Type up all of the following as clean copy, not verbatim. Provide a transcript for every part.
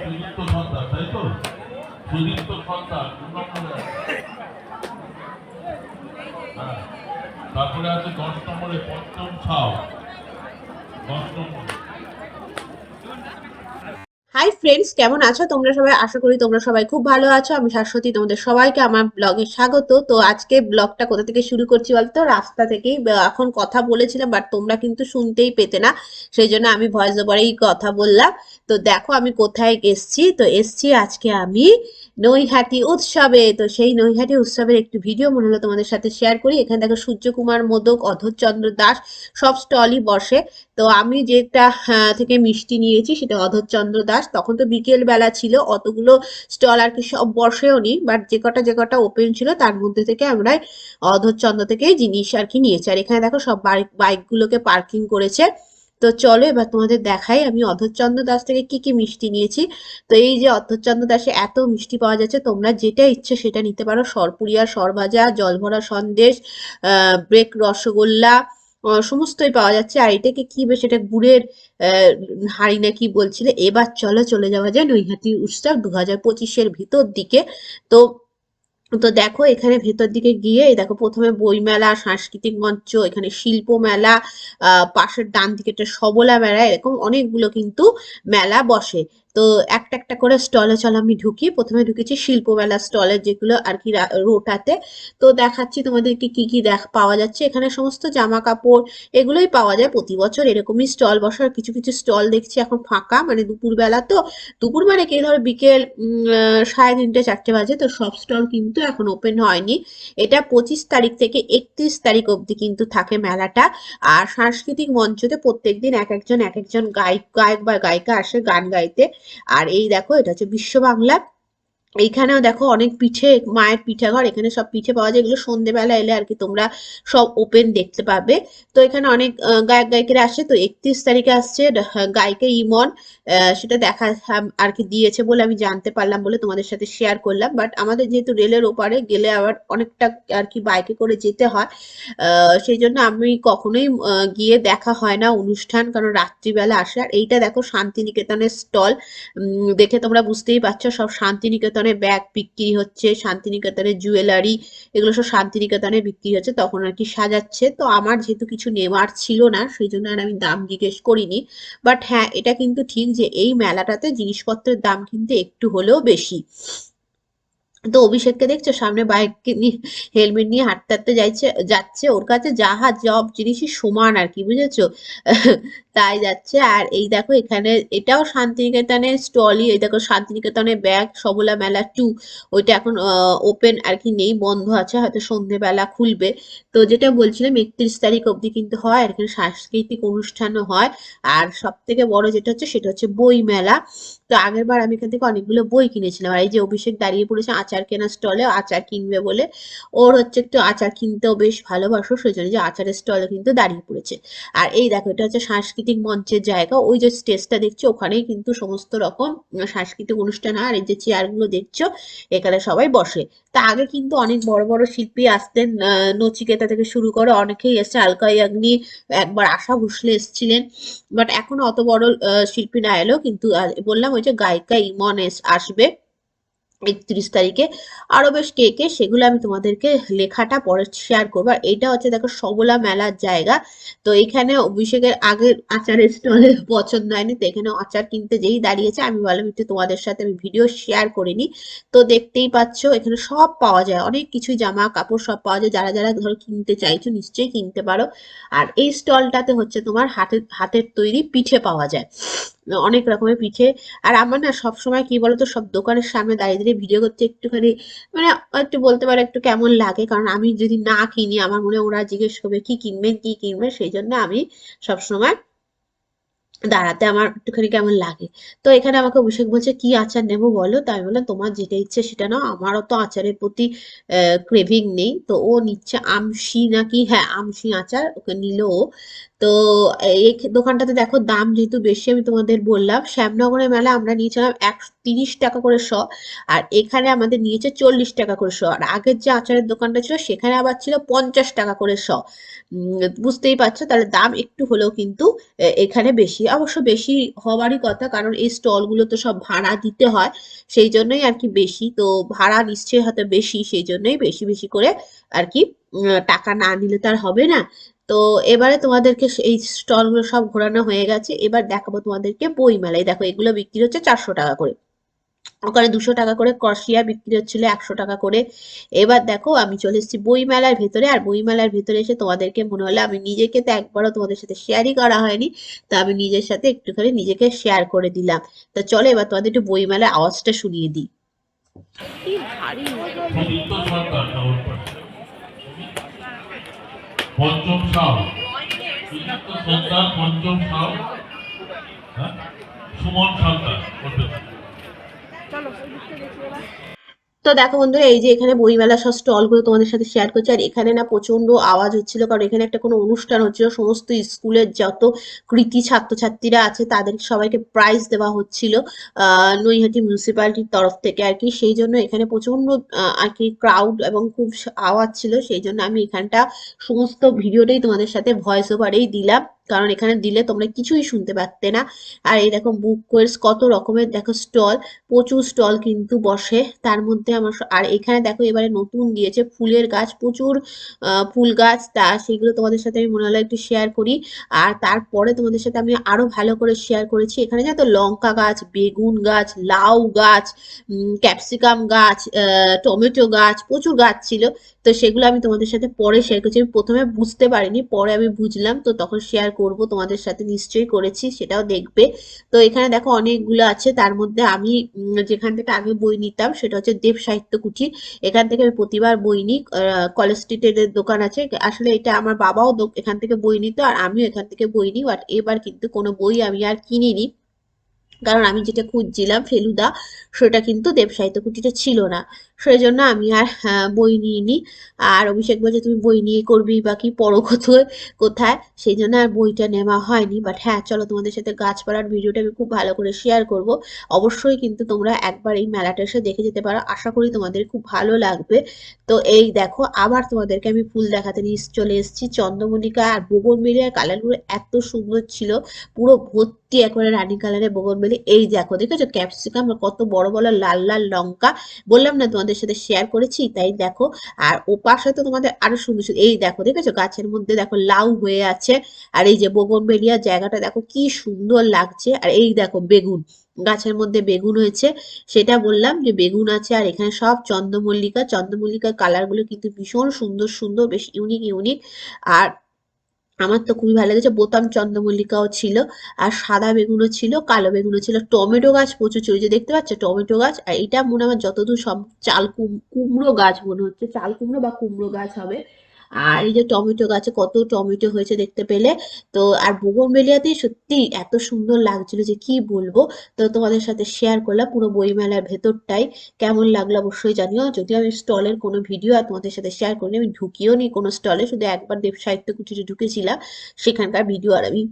সুদীপ্ত সর্দার, তাই তো? সুদীপ্ত সর্দার 2 নম্বরে। হ্যাঁ, তারপরে আছে 10 নম্বরে পঞ্চম সাউ, 10 নম্বরে। হাই ফ্রেন্ডস, কেমন আছো তোমরা সবাই? আশা করি তোমরা সবাই খুব ভালো আছো। আমি শাশ্বতী, তোমাদের সবাইকে আমার ব্লগে স্বাগত। তো আজকে ব্লগটা কোথা থেকে শুরু করছি বলতো? রাস্তা থেকেই। এখন কথা বলেছিলাম বাট তোমরা কিন্তু শুনতেই পেতে না, সেই জন্য আমি ভয়েস ওভারেই কথা বললাম। তো দেখো আমি কোথায় এসছি। তো এসছি আজকে আমি নৈহাটি উৎসবে। তো সেই নৈহাটি উৎসবের একটু ভিডিও মনে হলো তোমাদের সাথে শেয়ার করি। এখানে দেখো সূর্যকুমার মোদক, অধরচন্দ্র দাস সব স্টলই বসে। তো আমি যেটা থেকে মিষ্টি নিয়েছি সেটা অধরচন্দ্র দাস। তখন তো বিকেল বেলা ছিল, অতগুলো স্টল আর কি সব বসেও নি, বাট যে কটা ওপেন ছিল তার মধ্যে থেকে আমরা অধরচন্দ্র থেকে জিনিস আর কি নিয়েছি। আর এখানে দেখো সব বাইক গুলোকে পার্কিং করেছে। তো চলো এবার তোমাদের দেখাই আমি অধরচন্দ্র দাস থেকে কি কি মিষ্টি নিয়েছি। তো এই যে অধরচন্দ্র দাসে এত মিষ্টি পাওয়া যাচ্ছে, তোমরা যেটা ইচ্ছে সেটা নিতে পারো। সরপুরিয়া, সরভাজা, জলভরা সন্দেশ, ব্রেক রসগোল্লা, সমস্তই পাওয়া যাচ্ছে। আর এটাকে কি বেশ, এটা গুড়ের আহ হাঁড়ি না কি বলছিলে। এবার চলো চলে যাওয়া যায় নৈহাটি উৎসব 2025-এর ভিতর দিকে। তো তো দেখো এখানে ভেতর দিকে গিয়ে এই দেখো প্রথমে বইমেলা, সাংস্কৃতিক মঞ্চ, এখানে শিল্প মেলা, পাশের ডান দিকে একটা সবলা মেলা, এরকম অনেকগুলো কিন্তু মেলা বসে। তো একটা একটা করে স্টলে চলো আমি ঢুকি। প্রথমে ঢুকেছি শিল্প মেলা স্টলে, যেগুলো আর কি রোটাতে। তো দেখাচ্ছি তোমাদেরকে কি কি পাওয়া যাচ্ছে। এখানে সমস্ত জামা কাপড় এগুলোই পাওয়া যায়। প্রতি বছর এরকমই স্টল বসার, কিছু কিছু স্টল দেখছি এখন ফাঁকা, মানে দুপুরবেলা তো। দুপুর মানে কি, ধরো বিকেল 3:30 4টে বাজে। তো সব স্টল কিন্তু এখন ওপেন হয়নি। এটা 25 তারিখ থেকে 31 তারিখ অবধি কিন্তু থাকে মেলাটা। আর সাংস্কৃতিক মঞ্চতে প্রত্যেকদিন এক একজন গায়ক বা গায়িকা আসে গান গাইতে। আর এই দেখো এটা হচ্ছে বিশ্ব বাংলা। এইখানেও দেখো অনেক পিঠে, মায়ের পিঠাঘর, এখানে সব পিঠে পাওয়া যায়। এগুলো সন্ধেবেলা এলে আর কি তোমরা সব ওপেন দেখতে পাবে। তো এখানে অনেক গায়ক গায়িকারা আসে। তো 31 তারিখে আসছে গায়িকা ইমন। সেটা দেখা আর কি দিয়েছে বলে আমি জানতে পারলাম বলে তোমাদের সাথে শেয়ার করলাম। বাট আমাদের যেহেতু রেলের ওপারে গেলে আবার অনেকটা আর কি বাইকে করে যেতে হয়, সেই জন্য আমি কখনোই গিয়ে দেখা হয় না অনুষ্ঠান, কারণ রাত্রিবেলা আসে। আর এইটা দেখো শান্তিনিকেতনের স্টল। দেখে তোমরা বুঝতেই পারছো সব শান্তিনিকেতনে ব্যাগ বিক্রি হচ্ছে, শান্তিনিকেতনে জুয়েলারি, এগুলো সব শান্তিনিকেতনে বিক্রি হচ্ছে। তখন আর কি সাজাচ্ছে। তো আমার যেহেতু কিছু নেওয়ার ছিল না, সেই জন্য আর আমি দাম জিজ্ঞেস করিনি। বাট হ্যাঁ, এটা কিন্তু ঠিক যে এই মেলাটাতে জিনিসপত্রের দাম কিন্তু একটু হলেও বেশি। তো অভিষেককে দেখছো সামনে বাইক নিয়ে, হেলমেট নিয়ে হাঁটতে হাঁটতে যাচ্ছে। ওর কাছে যাহা সব জিনিসই সমান আর কি, বুঝেছো? তাই যাচ্ছে। আর এই দেখো এখানে এটাও শান্তিনিকেতনের স্টলই। এই দেখো শান্তিনিকেতনের ব্যাগ, সবলা মেলা 2, ওইটা এখন ওপেন আর কি নেই, বন্ধ আছে, হয়তো সন্ধেবেলা খুলবে। তো যেটা বলছিলাম 31 তারিখ অবধি কিন্তু হয়। আর এখানে সাংস্কৃতিক অনুষ্ঠানও হয়। আর সব থেকে বড় যেটা হচ্ছে সেটা হচ্ছে বই মেলা। তো আগের বার আমি এখান থেকে অনেকগুলো বই কিনেছিলাম। আর এই যে অভিষেক দাঁড়িয়ে পড়েছে আচার কেনার স্টলে, আচার কিনবে বলে। ওর হচ্ছে একটু আচার কিনতেও বেশ ভালোবাসো, সেই জন্য যে আচারের স্টলে কিন্তু দাঁড়িয়ে পড়েছে। আর এই দেখো এটা হচ্ছে সাংস্কৃতিক মঞ্চের জায়গা। ওই যে স্টেজটা দেখছো ওখানেই কিন্তু সমস্ত রকম সাংস্কৃতিক অনুষ্ঠান হয়। আর এই যে চেয়ারগুলো দেখছো, এখানে সবাই বসে। তা আগে কিন্তু অনেক বড় বড় শিল্পী আসতেন, নচিকেতা থেকে শুরু করে অনেকেই এসছে। আলকা ইয়াগনি, একবার আশা ভোসলে এসেছিলেন। বাট এখন অত বড় শিল্পী না এলেও কিন্তু বললাম ওই যে গায়িকা ইমন আসবে 31 তারিখে। আরো বেশ কে কে, সেগুলো আমি তোমাদেরকে লেখাটা পরে শেয়ার করবো। আর এইটা হচ্ছে দেখো সবলা মেলার জায়গা। তো এখানে অভিষেকের আগের আচারের স্টলে পছন্দ হয়নি, তো এখানে আচার কিনতে যেই দাঁড়িয়েছে আমি বললাম একটু তোমাদের সাথে আমি ভিডিও শেয়ার করে নিই। তো দেখতেই পাচ্ছ এখানে সব পাওয়া যায়, অনেক কিছুই জামা কাপড় সব পাওয়া যায়। যারা যারা ধরো কিনতে চাইছো নিশ্চয়ই কিনতে পারো। আর এই স্টলটাতে হচ্ছে তোমার হাতের হাতের তৈরি পিঠে পাওয়া যায়, অনেক রকমের পিঠে। আর আমার না সবসময় কি বলতো, সব দোকানের সামনে দাঁড়িয়ে দাঁড়িয়ে ভিডিও করতে একটুখানি মানে একটু বলতে পারো একটু কেমন লাগে। কারণ আমি যদি না কিনি আমার মনে হয় ওরা জিজ্ঞেস করবে কি কিনবেন কি কিনবেন, সেই জন্য আমি সবসময় দাঁড়াতে আমার একটুখানি কেমন লাগে। তো এখানে আমাকে অভিষেক বলছে কি আচার নেবো বলো। তো আমি বললাম তোমার যেটা ইচ্ছে সেটা নাও, আমারও তো আচারের প্রতি ক্রেভিং নেই। তো ও নিচ্ছে আমশি নাকি, হ্যাঁ আমশি আচার ওকে নিল ও। তো এই দোকানটাতে দেখো দাম যেহেতু বেশি আমি তোমাদের বললাম, শ্যামনগরের মেলা আমরা নিয়েছিলাম 130 টাকা করে শ, আর এখানে আমাদের নিয়েছে 40 টাকা করে শ। আর আগের যে আচারের দোকানটা ছিল সেখানে আবার ছিল 50 টাকা করে শ। বুঝতেই পারছো, তাহলে দাম একটু হলেও কিন্তু এখানে বেশি, অবশ্য বেশি হওয়ারই কথা, কারণ এই স্টলগুলো তো সব ভাড়া দিতে হয়, সেই জন্যই আর কি বেশি। তো ভাড়া নিশ্চয়ই হয়তো বেশি, সেই জন্যই বেশি বেশি করে আর কি টাকা না নিলে তো আর হবে না। তো এবারে তোমাদেরকে এই স্টলগুলো সব ঘোরানো হয়ে গেছে, এবার দেখাবো তোমাদেরকে বই মেলায়। দেখো এগুলো বিক্রি হচ্ছে 400 টাকা করে, ওখানে 200 টাকা করে ক্রসিয়া বিক্রি হচ্ছিল 100 টাকা করে। এবার দেখো আমি চলে এসেছি বই মেলার ভেতরে, আর বই মেলার ভেতরে এসে তোমাদেরকে মনে হলো, আমি নিজেকে তো একবারও তোমাদের সাথে শেয়ারই করা হয়নি, তা আমি নিজের সাথে একটুখানি নিজেকে শেয়ার করে দিলাম। তো চলো এবার তোমাদের একটু বই মেলার আওয়াজটা শুনিয়ে দিই। কি ভারী সুদীপ্ত সরকার খবর পাচ্ছে পঞ্চম সাল, সুদীপ্ত সরকার পঞ্চম সাল, হ্যাঁ, সুমন সরকার করবে। তো দেখো বন্ধুরা, এই যে এখানে বইমেলা সব স্টল গুলো তোমাদের সাথে শেয়ার করছি, আর এখানে না প্রচন্ড আওয়াজ হচ্ছিল, কারণ এখানে একটা কোনো অনুষ্ঠান হচ্ছিল, সমস্ত স্কুলের যত কৃতি ছাত্রছাত্রীরা আছে তাদের সবাইকে প্রাইজ দেওয়া হচ্ছিল নৈহাটি মিউনিসিপ্যালিটির তরফ থেকে আর কি। সেই জন্য এখানে প্রচন্ড আর কি ক্রাউড এবং খুব আওয়াজ ছিল, সেই জন্য আমি এখানটা সমস্ত ভিডিওটাই তোমাদের সাথে ভয়েস ওভারেই দিলাম, কারণ এখানে দিলে তোমরা কিছুই শুনতে পারতে না। আর এই দেখো বুক কোয়েস কত রকমের দেখো স্টল, প্রচুর স্টল কিন্তু বসে, তার মধ্যে আমার আর এখানে দেখো এবারে নতুন দিয়েছে ফুলের গাছ, প্রচুর ফুল গাছ, তা সেগুলো তোমাদের সাথে আমি মনে হলো একটু শেয়ার করি। আর তারপরে তোমাদের সাথে আমি আরো ভালো করে শেয়ার করেছি, এখানে জানো তো লঙ্কা গাছ, বেগুন গাছ, লাউ গাছ, ক্যাপসিকাম গাছ, টমেটো গাছ, প্রচুর গাছ ছিল। তো সেগুলো আমি তোমাদের সাথে পরে শেয়ার করছি, আমি প্রথমে বুঝতে পারিনি, পরে আমি বুঝলাম, তো তখন শেয়ার করব তোমাদের সাথে, নিশ্চয়ই করেছি, সেটাও দেখবে। তো এখানে দেখো অনেকগুলো আছে, তার মধ্যে আমি যেখান থেকে আগে বই নিতাম সেটা হচ্ছে দেব সাহিত্য কুঠি। এখান থেকে আমি প্রতিবার বই নিই, কলেজ স্ট্রিটের দোকান আছে, আসলে এটা আমার বাবাও এখান থেকে বই নিত, আর আমিও এখান থেকে বই নিই, বাট এবার কিন্তু কোনো বই আমি আর কিনিনি, কারণ আমি যেটা খুঁজছিলাম ফেলুদা, সেটা কিন্তু দেব সাহিত্য কুঠিতে ছিল না, সেই জন্য আমি আর বই নিইনি। আর অভিষেক বলছে তুমি বই নিয়ে করবি বা কি, পড়ো কোথায় কোথায়, সেই জন্য আর বইটা নেওয়া হয়নি। বাট হ্যাঁ চলো, তোমাদের সাথে গাছপালার ভিডিওটা আমি খুব ভালো করে শেয়ার করব, অবশ্যই কিন্তু তোমরা একবার এই মেলাটা এসে দেখে যেতে পারো, আশা করি তোমাদের খুব ভালো লাগবে। তো এই দেখো আবার তোমাদেরকে আমি ফুল দেখাতে নিয়ে চলে এসেছি, চন্দ্রমল্লিকা আর বোগনভেলিয়ার কালারগুলো এত সুন্দর ছিল, পুরো ভর্তি একেবারে রানী কালারের বোগনভেলি। এই দেখো দেখেছো ক্যাপসিকাম, কত বড় বড় লাল লাল লঙ্কা, বললাম না তোমাদের সাথে শেয়ার করেছি, তাই দেখো। আর ও পাশে তো তোমাদের আরো সুন্দর সুন্দর, এই দেখো দেখেছো গাছের মধ্যে দেখো লাউ হয়ে আছে, আর এই যে বোগনভেলিয়ার জায়গাটা দেখো কি সুন্দর লাগছে। আর এই দেখো বেগুন, গাছের মধ্যে বেগুন হয়েছে, সেটা বললাম যে বেগুন আছে। আর এখানে সব চন্দ্রমল্লিকা, চন্দ্রমল্লিকার কালার গুলো কিন্তু ভীষণ সুন্দর সুন্দর, বেশ ইউনিক ইউনিক। আর আমার তো খুবই ভালো লেগেছে, বোতাম চন্দ্রমল্লিকাও ছিল, আর সাদা বেগুনও ছিল, কালো বেগুনও ছিল, টমেটো গাছ প্রচুর ছিল, ওই যে দেখতে পাচ্ছ টমেটো গাছ। আর এটা মনে হয় যতদূর সব চাল কুমড়ো গাছ মনে হচ্ছে, চাল কুমড়ো বা কুমড়ো গাছ হবে। আর এই যে টমেটো গাছে কত টমেটো হয়েছে দেখতে পেলে। তো আর বোগনভেলিয়াতে সত্যি এত সুন্দর লাগছিল যে কি বলবো। তো তোমাদের সাথে শেয়ার করলাম পুরো বইমেলার ভেতরটাই, কেমন লাগলো অবশ্যই জানিও। যদিও আমি স্টলের কোনো ভিডিও আর তোমাদের সাথে শেয়ার করিনি, আমি ঢুকিও নি কোনো স্টলে, শুধু একবার দেব সাহিত্য কুঠিরে ঢুকেছিলাম, সেখানকার ভিডিও আর আমি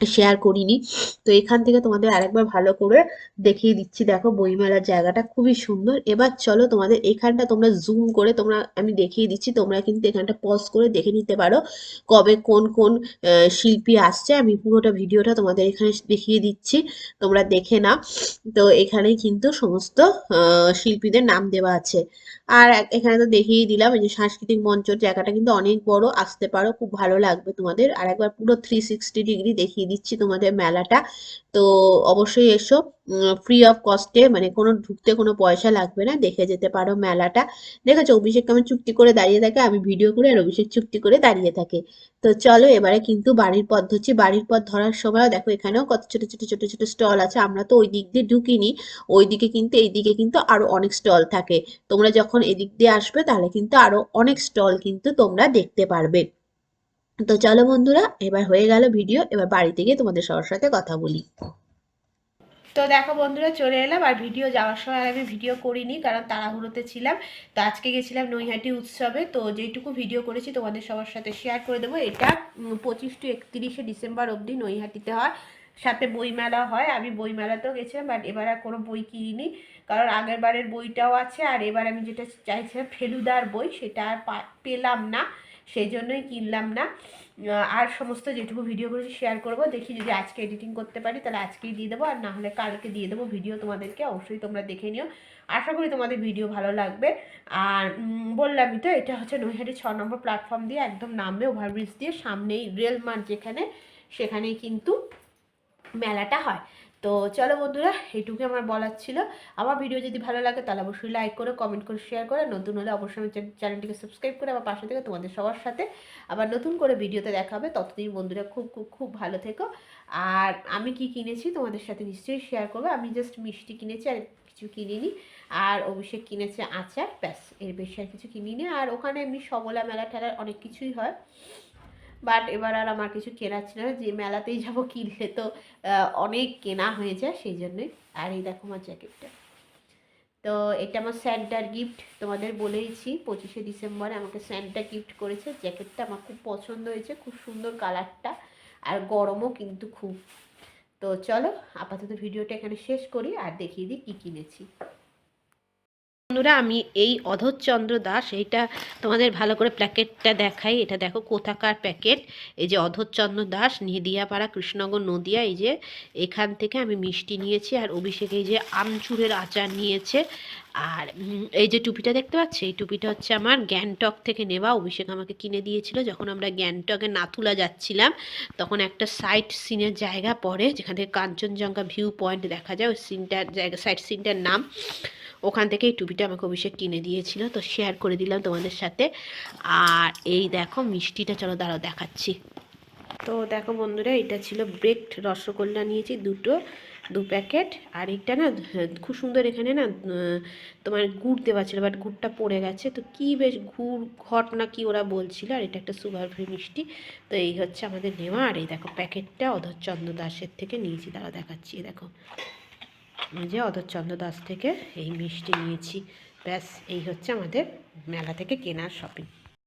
শেয়ার করিনি। তো এখান থেকে তোমাদের আরেকবার ভালো করে দেখিয়ে দিচ্ছি, দেখো বইমেলার জায়গাটা খুবই সুন্দর। এবার চলো তোমাদের এখানটা তোমরা জুম করে তোমরা আমি দেখিয়ে দিচ্ছি, তোমরা কিন্তু এখানটা পজ করে দেখে নিতে পারো কবে কোন কোন শিল্পী আসছে, আমি পুরোটা ভিডিওটা তোমাদের এখানে দেখিয়ে দিচ্ছি, তোমরা দেখে নাও। তো এখানেই কিন্তু সমস্ত শিল্পীদের নাম দেওয়া আছে। আর এখানে তো দেখিয়ে দিলাম, এই যে সাংস্কৃতিক মঞ্চের জায়গাটা কিন্তু অনেক বড়, আসতে পারো, খুব ভালো লাগবে তোমাদের। আর একবার পুরো 360 ডিগ্রি দেখিয়ে দিচ্ছি তোমাদের মেলাটা। তো অবশ্যই এসো, ফ্রি অফ কস্টে, মানে কোনো ঢুকতে কোনো পয়সা লাগবে না, দেখে যেতে পারো মেলাটা। দেখেছো অভিষেক কেমন চুপটি করে দাঁড়িয়ে থাকে, আমি ভিডিও করে আর অভিষেক চুপটি করে দাঁড়িয়ে থাকে। তো চলো এবারে কিন্তু বাড়ির পথ ধরছি, বাড়ির পথ ধরার সময় দেখো এখানেও কত ছোট ছোট ছোট ছোট স্টল আছে, আমরা তো ওই দিক দিয়ে ঢুকিনি, ওইদিকে কিন্তু এইদিকে কিন্তু আরো অনেক স্টল থাকে, তোমরা যখন এদিক দিয়ে আসবে তাহলে কিন্তু আরো অনেক স্টল কিন্তু তোমরা দেখতে পারবে। তো চলো বন্ধুরা, এবার হয়ে গেল ভিডিও, এবার বাড়িতে গিয়ে তোমাদের সবার সাথে কথা বলি। তো দেখো বন্ধুরা, চলে এলাম। আর ভিডিও যাওয়ার সময় আর আমি ভিডিও করিনি, কারণ তাড়াহুড়োতে ছিলাম। তো আজকে গেছিলাম নৈহাটি উৎসবে, তো যেটুকু ভিডিও করেছি তোমাদের সবার সাথে শেয়ার করে দেবো। এটা 25 টু 31শে ডিসেম্বর অবধি নৈহাটিতে হয়, সাথে বইমেলা হয়। আমি বইমেলাতেও গেছিলাম, বাট এবার আর কোনো বই কিনিনি, কারণ আগের বারের বইটাও আছে। আর এবার আমি যেটা চাইছিলাম ফেলুদার বই, সেটা আর পেলাম না, সেই জন্যই কিনলাম না। আর সমস্ত যেটুকু ভিডিও করেছি শেয়ার করব। দেখি যদি আজকে এডিটিং করতে পারি তাহলে আজকেই দিয়ে দেবো, আর না হলে কালকে দিয়ে দেবো ভিডিও তোমাদেরকে। অবশ্যই তোমরা দেখে নিও, আশা করি তোমাদের ভিডিও ভালো লাগবে। আর বললামই তো, এটা হচ্ছে নৈহাটি 6 নম্বর প্ল্যাটফর্ম দিয়ে একদম নামবে, ওভারব্রিজ দিয়ে সামনেই রেল মার্ট যেখানে, সেখানেই কিন্তু মেলাটা হয়। তো চলো বন্ধুরা, এইটুকু আমার বলার ছিল। আমার ভিডিও যদি ভালো লাগে তাহলে অবশ্যই লাইক করো, কমেন্ট করে শেয়ার করে, নতুন হলে অবশ্যই আমার চ্যানেলটিকে সাবস্ক্রাইব করে আমার পাশে থেকে তোমাদের সবার সাথে আবার নতুন করে ভিডিওতে দেখা হবে। ততদিন বন্ধুরা খুব খুব খুব ভালো থেকো। আর আমি কি কিনেছি তোমাদের সাথে নিশ্চয়ই শেয়ার করবো। আমি জাস্ট মিষ্টি কিনেছি, আর কিছু কিনিনি। আর অভিষেক কিনেছে আচার, ব্যাস, এর বেশি আর কিছু কিনিনি। আর ওখানে এমনি সবলা মেলা টেলার অনেক কিছুই হয়, বাট এবার আর আমার কিছু কেনার ছিল না, যে মেলাতেই যাবো কিনলে তো অনেক কেনা হয়ে যায়, সেই জন্যই। আর এই দেখো আমার জ্যাকেটটা, তো এটা আমার স্যান্টার গিফট। তোমাদের বলেইছি 25শে ডিসেম্বরে আমাকে স্যান্টা গিফট করেছে। জ্যাকেটটা আমার খুব পছন্দ হয়েছে, খুব সুন্দর কালারটা, আর গরমও কিন্তু খুব। তো চলো আপাতত ভিডিওটা এখানে শেষ করি, আর দেখিয়ে দিই কী কিনেছি। বন্ধুরা, আমি এই অধরচন্দ্র দাস, এইটা তোমাদের ভালো করে প্যাকেটটা দেখাই। এটা দেখো কোথাকার প্যাকেট। এই যে অধরচন্দ্র দাস, নেদিয়াপাড়া, কৃষ্ণনগর, নদিয়া। এই যে এখান থেকে আমি মিষ্টি নিয়েছি, আর অভিষেক এই যে আমচুরের আচার নিয়েছে। আর এই যে টুপিটা দেখতে পাচ্ছি, এই টুপিটা হচ্ছে আমার গ্যাংটক থেকে নেওয়া। অভিষেক আমাকে কিনে দিয়েছিল যখন আমরা গ্যাংটকে নাথুলা যাচ্ছিলাম, তখন একটা সাইট সিনের জায়গা পড়ে যেখান থেকে কাঞ্চনজঙ্ঘা ভিউ পয়েন্ট দেখা যায়, ওই সিনটার জায়গা, সাইট সিনটার নাম। ওখান থেকে এই টুপিটা আমাকে অভিষেক কিনে দিয়েছিল, তো শেয়ার করে দিলাম তোমাদের সাথে। আর এই দেখো মিষ্টিটা, চলো দাঁড়াও দেখাচ্ছি। তো দেখো বন্ধুরা, এটা ছিল ব্রেকড রসগোল্লা, নিয়েছি দু প্যাকেট। আর এটা না খুব সুন্দর, এখানে না তোমার গুড় দেওয়া ছিল, বাট গুড়টা পড়ে গেছে, তো কি বেশ ঘট না কি ওরা বলছিল। আর এটা একটা সুগার ফ্রি মিষ্টি। তো এই হচ্ছে আমাদের নেওয়া। আর এই দেখো প্যাকেটটা অধরচন্দ্র দাসের থেকে নিয়েছি, তারা দেখাচ্ছি। দেখো যে অধরচন্দ্র দাস থেকে এই মিষ্টি নিয়েছি। ব্যাস, এই হচ্ছে আমাদের মেলা থেকে কেনার শপিং।